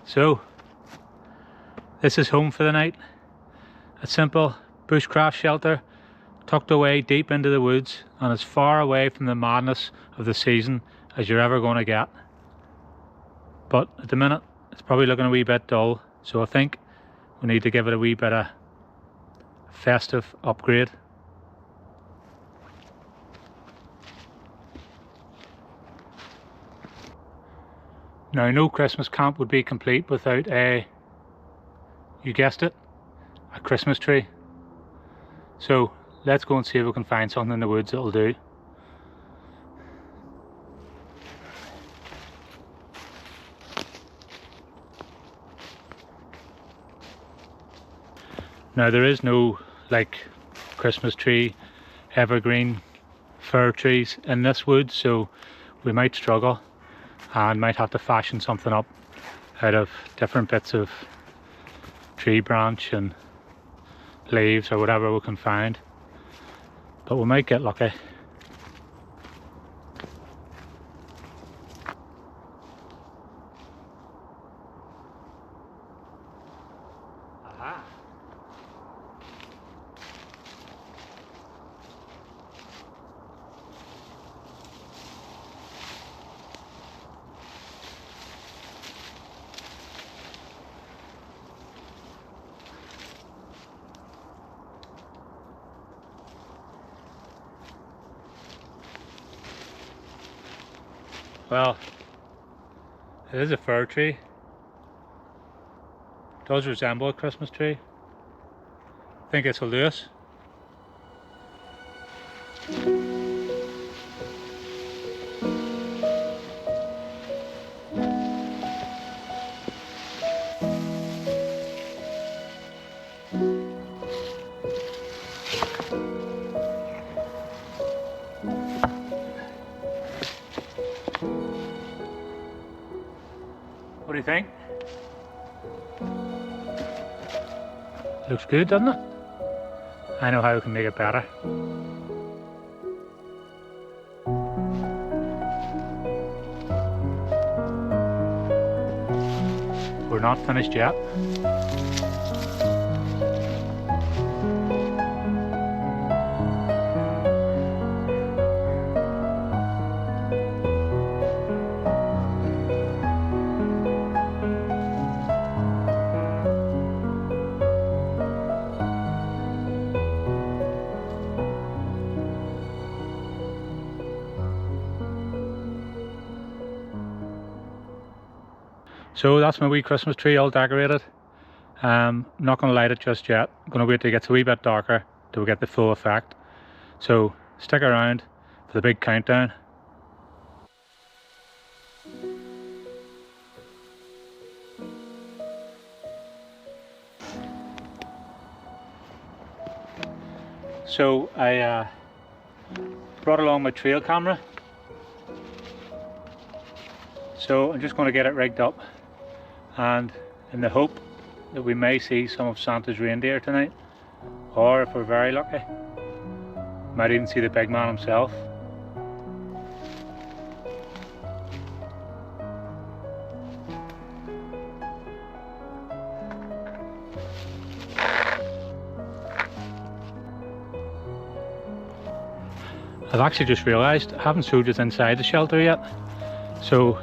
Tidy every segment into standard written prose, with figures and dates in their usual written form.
So, this is home for the night. A simple bushcraft shelter tucked away deep into the woods and as far away from the madness of the season as you're ever going to get. But at the minute, it's probably looking a wee bit dull, so I think we need to give it a wee bit of festive upgrade. Now, no Christmas camp would be complete without you guessed it, a Christmas tree. So let's go and see if we can find something in the woods that'll do. Now, there is no like Christmas tree, evergreen, fir trees in this wood, so we might struggle and might have to fashion something up out of different bits of tree branch and leaves or whatever we can find, but we might get lucky. Aha. Well, it is a fir tree. It does resemble a Christmas tree. I think it'll do us. What do you think? Looks good, doesn't it? I know how we can make it better. We're not finished yet. So that's my wee Christmas tree all decorated. I'm not going to light it just yet. I'm going to wait till it gets a wee bit darker till we get the full effect. So stick around for the big countdown. So I brought along my trail camera. So I'm just going to get it rigged up, and in the hope that we may see some of Santa's reindeer tonight, or if we're very lucky, might even see the big man himself. I've actually just realised I haven't showed you inside the shelter yet. So,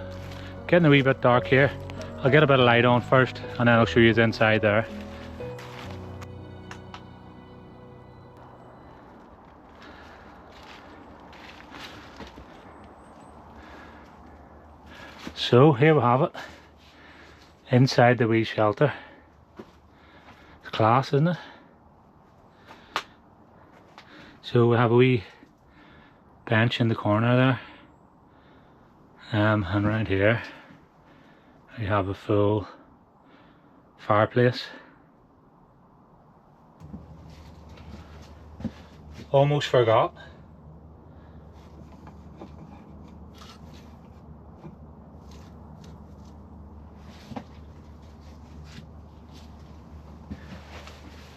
getting a wee bit dark here. I'll get a bit of light on first and then I'll show you the inside there. So here we have it, inside the wee shelter. It's class, isn't it? So we have a wee bench in the corner there, and around here we have a full fireplace. Almost forgot.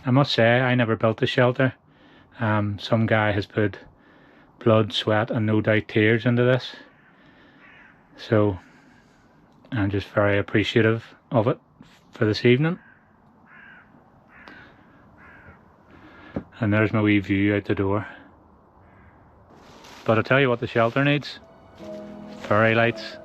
I must say, I never built the shelter. Some guy has put blood, sweat and no doubt tears into this. So I'm just very appreciative of it for this evening. And there's my wee view out the door. But I'll tell you what the shelter needs. Fairy lights.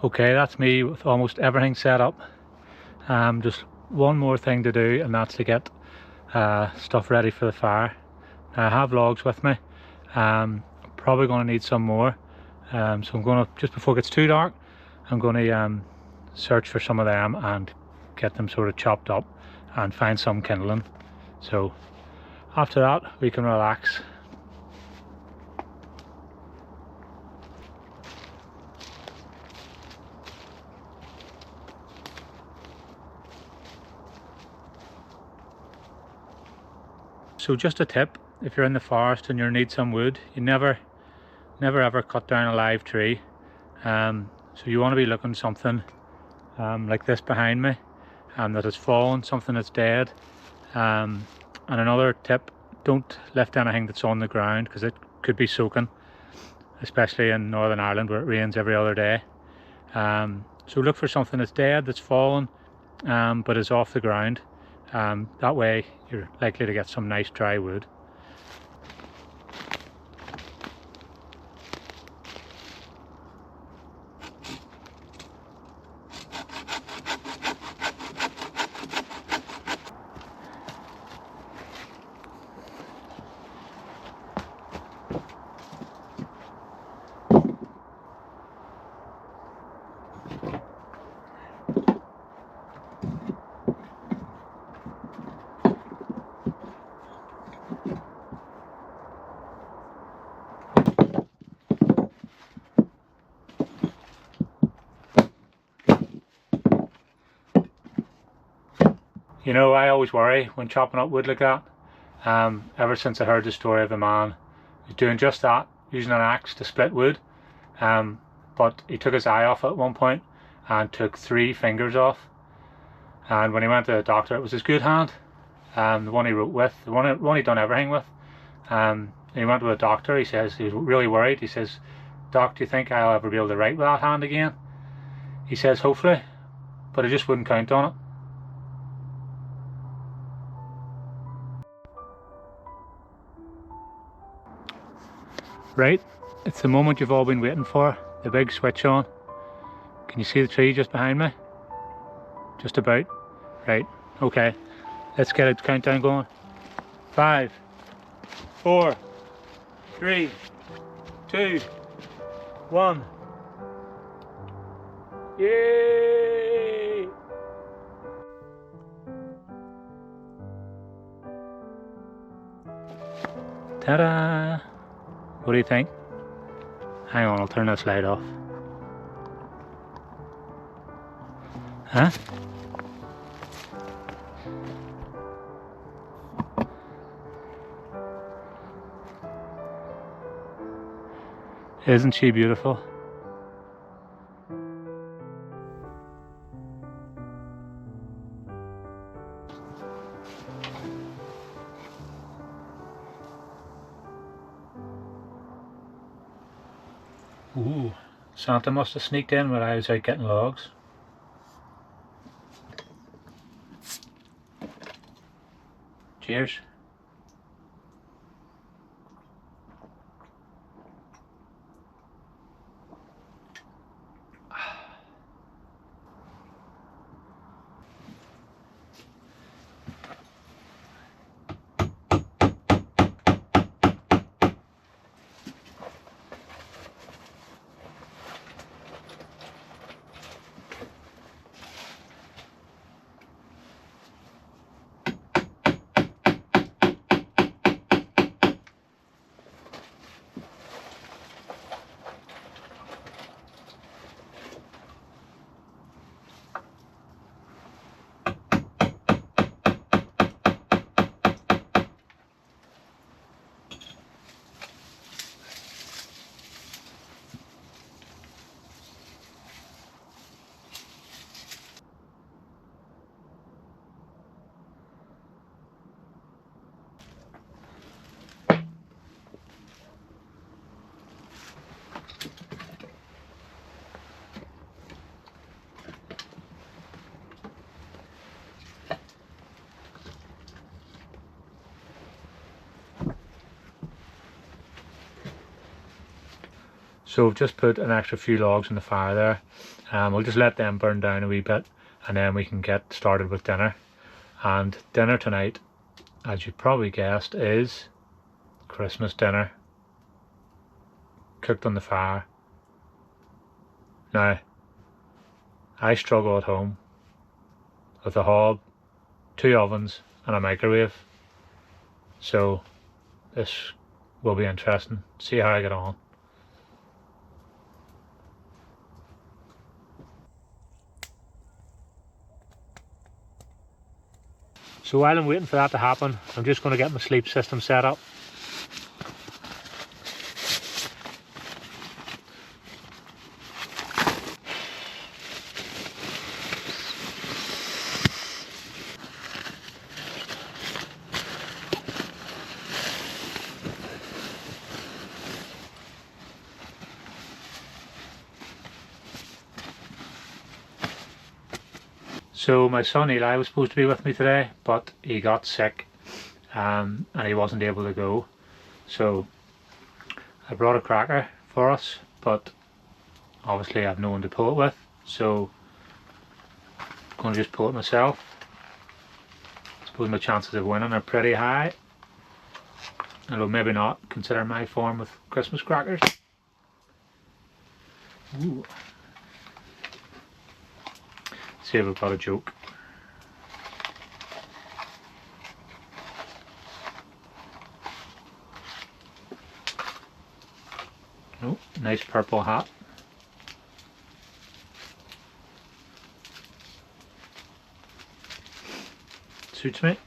Okay, that's me with almost everything set up. Just one more thing to do, and that's to get stuff ready for the fire. Now, I have logs with me. Probably going to need some more. So I'm going to, just before it gets too dark, I'm going to search for some of them and get them sort of chopped up and find some kindling. So after that we can relax. So just a tip, if you're in the forest and you need some wood, you never ever cut down a live tree. So you want to be looking something like this behind me, that has fallen, something that's dead. And another tip, don't lift anything that's on the ground because it could be soaking, especially in Northern Ireland where it rains every other day. So look for something that's dead, that's fallen, but is off the ground. That way you're likely to get some nice dry wood. You know, I always worry when chopping up wood like that. Ever since I heard the story of a man who's doing just that, using an axe to split wood. But he took his eye off at one point and took 3 fingers off. And when he went to the doctor, it was his good hand, the one he wrote with, the one he'd done everything with. And he went to the doctor. He says he was really worried. He says, "Doc, do you think I'll ever be able to write with that hand again?" He says, "Hopefully, but I just wouldn't count on it." Right, it's the moment you've all been waiting for, the big switch on. Can you see the tree just behind me? Just about. Right, okay, let's get a countdown going. 5, 4, 3, 2, 1. Yay! Ta-da! What do you think? Hang on, I'll turn this light off. Huh? Isn't she beautiful? Ooh, Santa must have sneaked in while I was out getting logs. Cheers. So we've just put an extra few logs in the fire there. We'll just let them burn down a wee bit and then we can get started with dinner. And dinner tonight, as you probably guessed, is Christmas dinner. Cooked on the fire. Now, I struggle at home with a hob, 2 ovens and a microwave. So this will be interesting. See how I get on. So while I'm waiting for that to happen, I'm just going to get my sleep system set up. So my son Eli was supposed to be with me today, but he got sick and he wasn't able to go. So I brought a cracker for us, but obviously I have no one to pull it with, so I'm going to just pull it myself. I suppose my chances of winning are pretty high, although maybe not considering my form with Christmas crackers. Ooh. See if I've got a joke. Oh, nice purple hat. Suits me.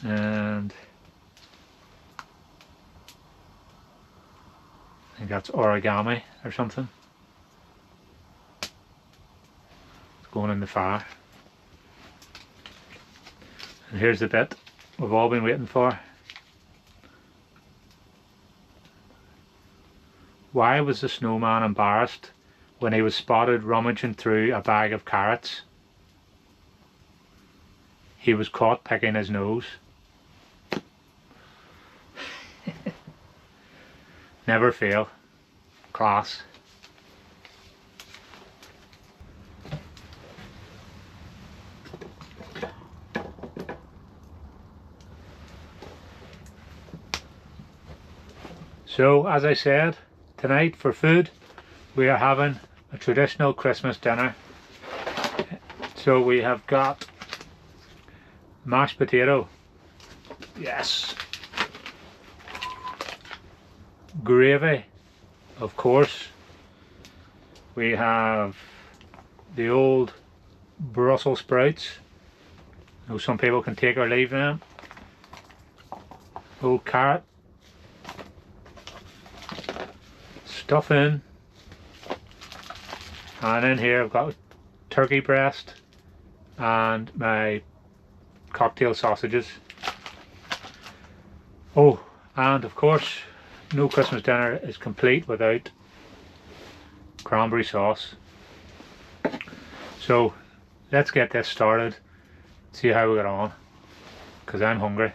And I think that's origami or something. Going in the fire. And here's the bit we've all been waiting for. Why was the snowman embarrassed when he was spotted rummaging through a bag of carrots? He was caught picking his nose. Never fail. Class. So, as I said, tonight for food we are having a traditional Christmas dinner. So we have got mashed potato, yes, gravy, of course. We have the old Brussels sprouts. I know some people can take or leave them. Old carrot. stuff in, and in here I've got turkey breast and my cocktail sausages. Oh, and of course no Christmas dinner is complete without cranberry sauce. So let's get this started, see how we get on, because I'm hungry.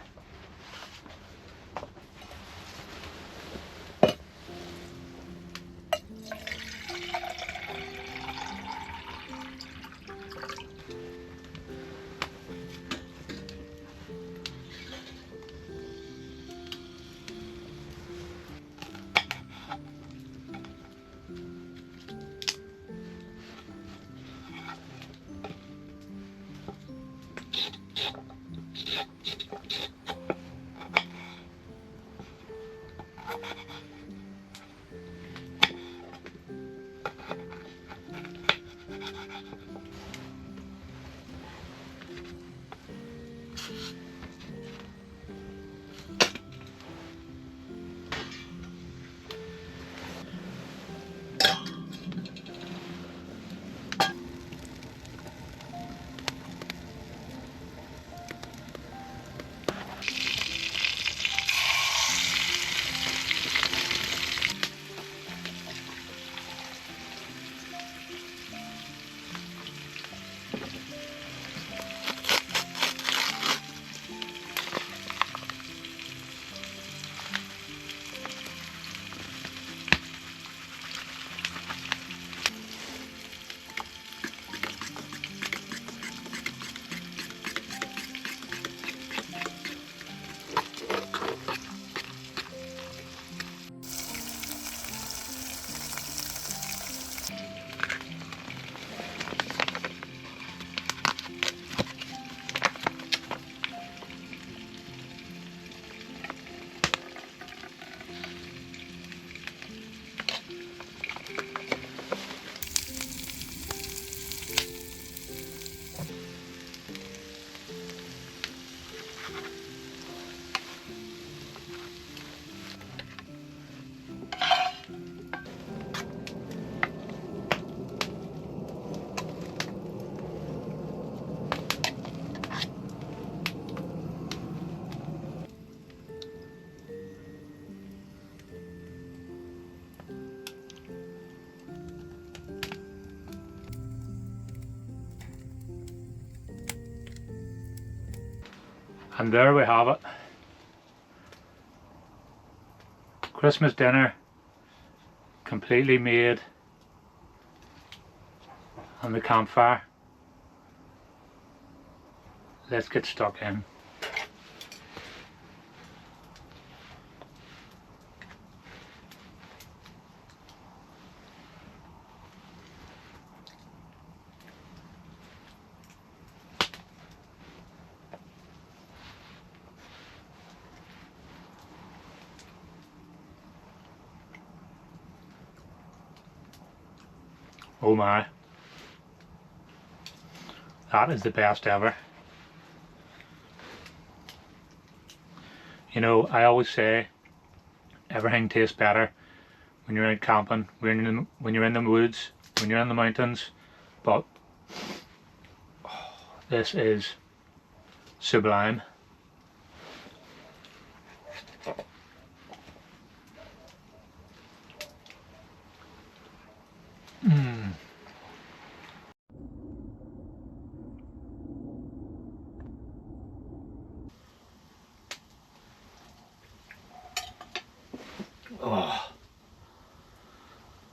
And there we have it. Christmas dinner completely made on the campfire. Let's get stuck in. Oh my, that is the best ever. You know, I always say everything tastes better when you're out camping, when you're in the woods, when you're in the mountains, but this is sublime. Oh,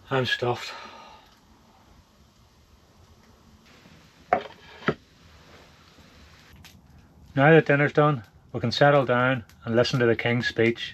I'm stuffed. Now that dinner's done, we can settle down and listen to the King's speech.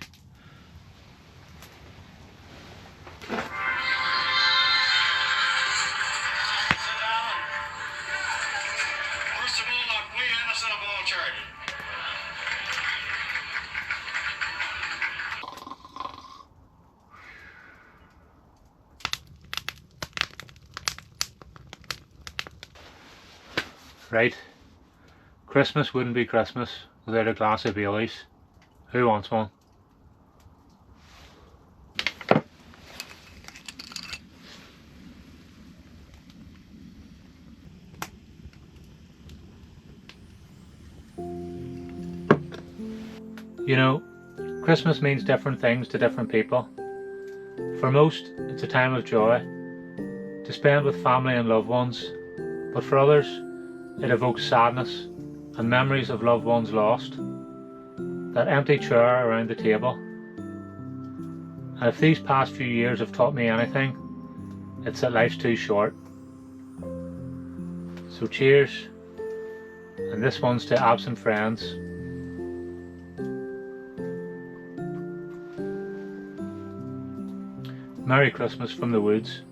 Right, Christmas wouldn't be Christmas without a glass of Baileys. Who wants one? You know, Christmas means different things to different people. For most, it's a time of joy to spend with family and loved ones, but for others, it evokes sadness and memories of loved ones lost. That empty chair around the table. And if these past few years have taught me anything, it's that life's too short. So cheers, and this one's to absent friends. Merry Christmas from the woods.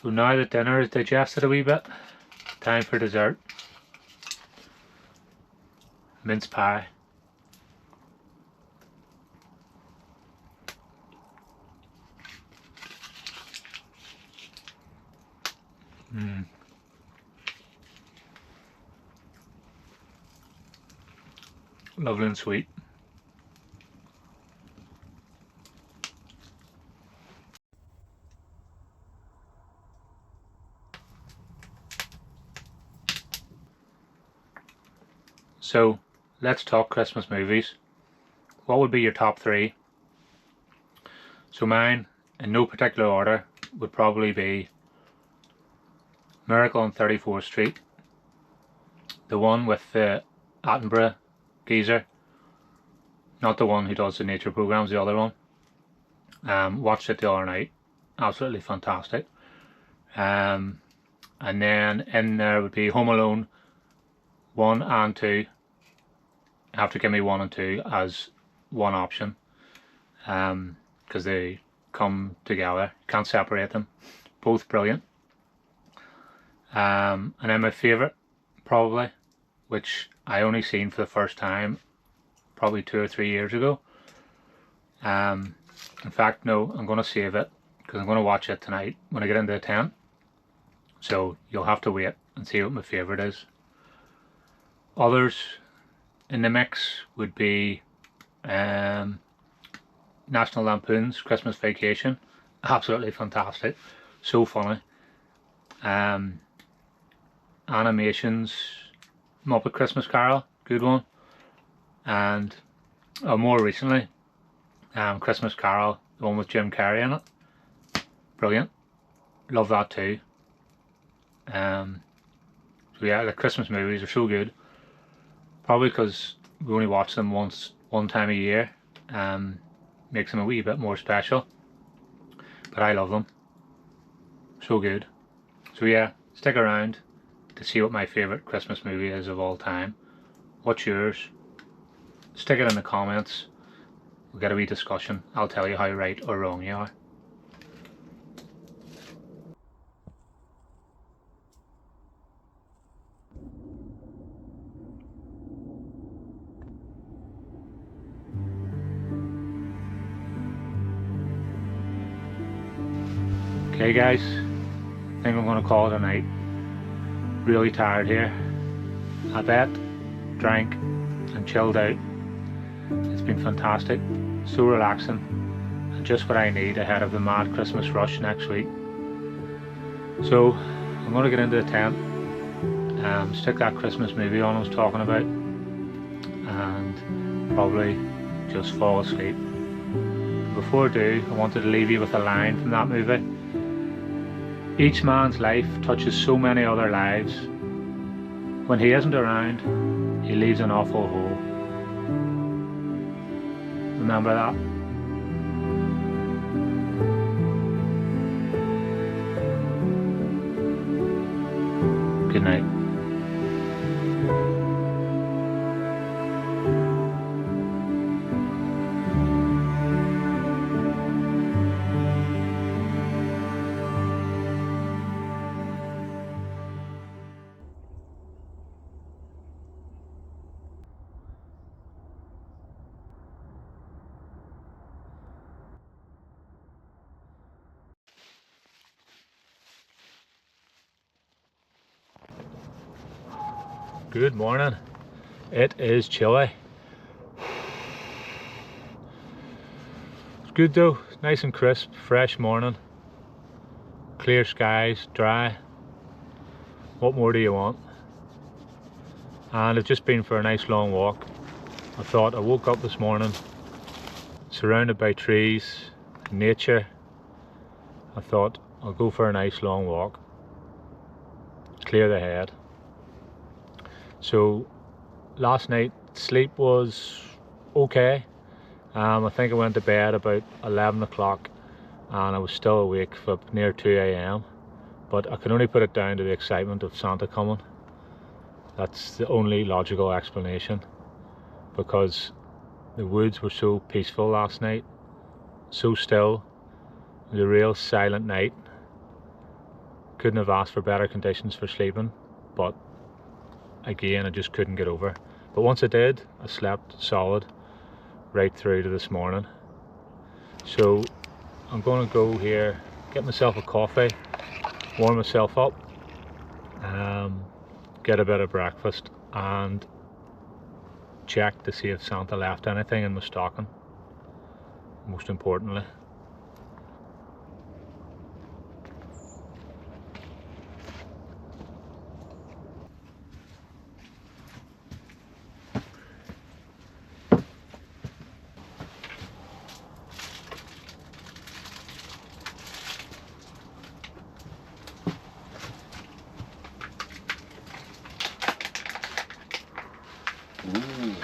So now that dinner is digested a wee bit, time for dessert. Mince pie. Lovely and sweet. So, let's talk Christmas movies. What would be your top 3? So mine, in no particular order, would probably be Miracle on 34th Street, the one with the Attenborough geezer, not the one who does the nature programs, the other one. Watched it the other night, absolutely fantastic. And then in there would be Home Alone 1 and 2. You have to give me 1 and 2 as one option, because they come together, can't separate them, both brilliant. And then my favourite, probably, which I only seen for the first time probably 2 or 3 years ago. In fact, no, I'm going to save it because I'm going to watch it tonight when I get into the tent. So you'll have to wait and see what my favourite is. Others in the mix would be National Lampoon's Christmas Vacation. Absolutely fantastic. So funny. Animations, Muppet Christmas Carol, good one. And more recently, Christmas Carol, the one with Jim Carrey in it. Brilliant. Love that too. So yeah, the Christmas movies are so good. Probably because we only watch them one time a year. Makes them a wee bit more special. But I love them. So good. So yeah, stick around to see what my favourite Christmas movie is of all time. What's yours? Stick it in the comments. We'll get a wee discussion. I'll tell you how right or wrong you are. Okay guys, I think I'm going to call it a night. Really tired here. I bet, drank and chilled out. It's been fantastic, so relaxing, and just what I need ahead of the mad Christmas rush next week. So I'm going to get into the tent, stick that Christmas movie on I was talking about, and probably just fall asleep. Before I do, I wanted to leave you with a line from that movie. Each man's life touches so many other lives. When he isn't around, he leaves an awful hole. Remember that? Good night. Good morning. It is chilly. It's good though, nice and crisp, fresh morning. Clear skies, dry. What more do you want? And I've just been for a nice long walk. I thought I woke up this morning surrounded by trees, nature. I thought I'll go for a nice long walk, clear the head. So last night sleep was okay. I think I went to bed about 11 o'clock and I was still awake for near 2 a.m. But I can only put it down to the excitement of Santa coming. That's the only logical explanation, because the woods were so peaceful last night, so still. It was a real silent night. Couldn't have asked for better conditions for sleeping, but again I just couldn't get over. But once I did, I slept solid right through to this morning. So I'm going to go here, get myself a coffee, warm myself up, get a bit of breakfast and check to see if Santa left anything in my stocking, most importantly. Ooh,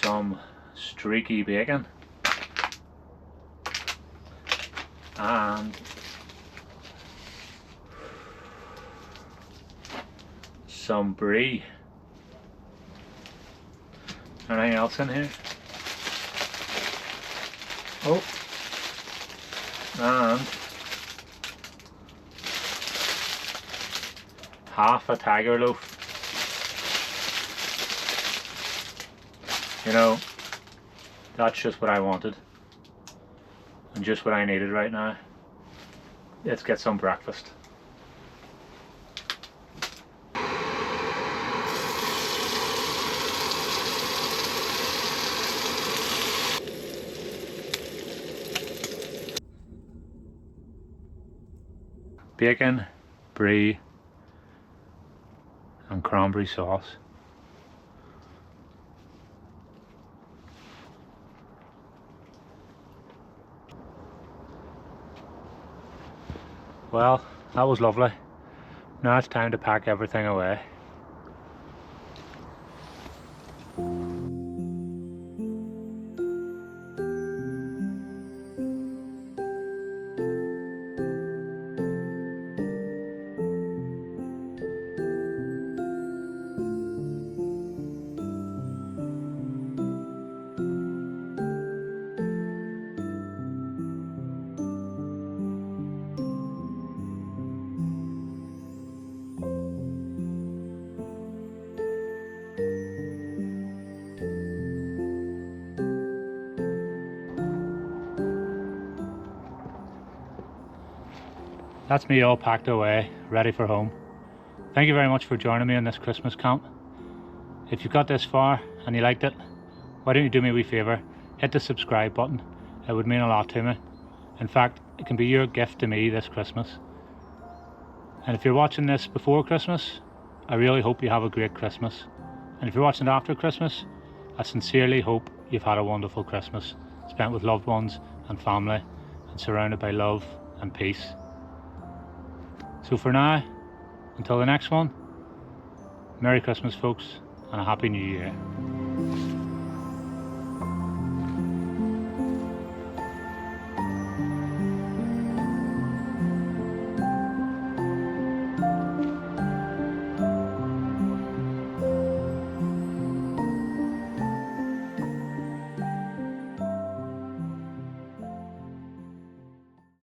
some streaky bacon and some brie. Anything else in here? Oh, and half a tiger loaf. You know, that's just what I wanted and just what I needed right now. Let's get some breakfast. Bacon, brie and cranberry sauce. Well, that was lovely. Now it's time to pack everything away. That's me all packed away, ready for home. Thank you very much for joining me on this Christmas camp. If you got this far and you liked it, why don't you do me a wee favour, hit the subscribe button. It would mean a lot to me. In fact, it can be your gift to me this Christmas. And if you're watching this before Christmas, I really hope you have a great Christmas. And if you're watching it after Christmas, I sincerely hope you've had a wonderful Christmas, spent with loved ones and family and surrounded by love and peace. So for now, until the next one, Merry Christmas folks and a Happy New Year.